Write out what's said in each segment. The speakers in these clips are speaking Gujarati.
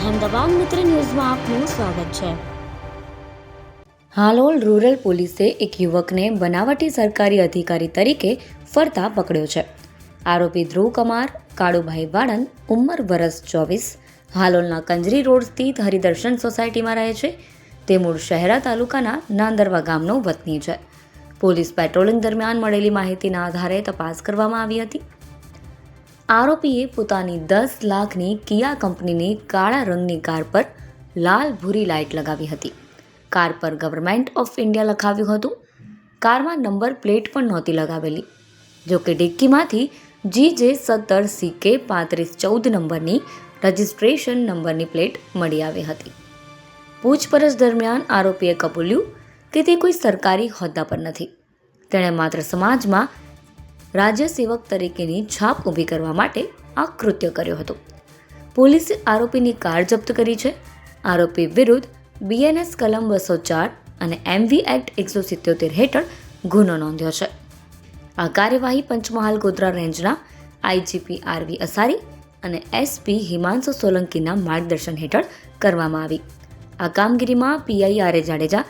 અહેમદાબાદ મિત્ર ન્યૂઝમાં આપનું સ્વાગત છે। હાલોલ રૂરલ પોલીસે એક યુવકને બનાવટી સરકારી અધિકારી તરીકે ફરતા પકડ્યો છે। આરોપી ધ્રુવ કુમાર કાળુભાઈ વાળંદ, ઉંમર વર્ષ 24, હાલોલના કંજરી રોડ સ્થિત હરિદર્શન સોસાયટીમાં રહે છે। તે મૂળ શહેરા તાલુકાના નાંદરવા ગામનો વતની છે। પોલીસ પેટ્રોલિંગ દરમિયાન મળેલી માહિતીના આધારે તપાસ કરવામાં આવી હતી। આરોપીએ પોતાની 10 લાખની કિયા કંપનીની કાળા રંગની કાર પર લાલ ભૂરી લાઇટ લગાવી હતી। કાર પર ગવર્મેન્ટ ઓફ ઇન્ડિયા લખાવ્યું હતું। કારમાં નંબર પ્લેટ પણ નહોતી લગાવેલી, જોકે ડિક્કીમાંથી GJ17CK 3514 નંબરની રજિસ્ટ્રેશન નંબરની પ્લેટ મળી આવી હતી। પૂછપરછ દરમિયાન આરોપીએ કબૂલ્યું કે તે કોઈ સરકારી હોદ્દા પર નથી। તેણે માત્ર સમાજમાં રાજ્ય સેવક તરીકેની છાપ ઊભી કરવા માટે આ કૃત્ય કર્યું હતું। પોલીસે આરોપીની કાર જપ્ત કરી છે। આરોપી વિરુદ્ધ BNS કલમ 204 અને MV એક્ટ 177 હેઠળ ગુનો નોંધ્યો છે। આ કાર્યવાહી પંચમહાલ ગોધરા રેન્જના IGP RV અસારી અને SP હિમાંશુ સોલંકીના માર્ગદર્શન હેઠળ કરવામાં આવી। આ કામગીરીમાં PI RA Jadeja,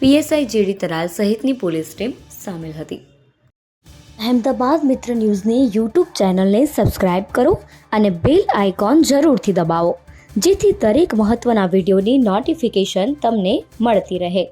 PSI JD Taral સહિતની પોલીસ ટીમ સામેલ હતી। અહેમદાબાદ મિત્ર ન્યૂઝની YouTube ચેનલને સબસ્ક્રાઇબ કરો અને બેલ આઇકોન જરૂરથી દબાવો, જેથી દરેક મહત્ત્વના વિડીયોની નોટિફિકેશન તમને મળતી રહે।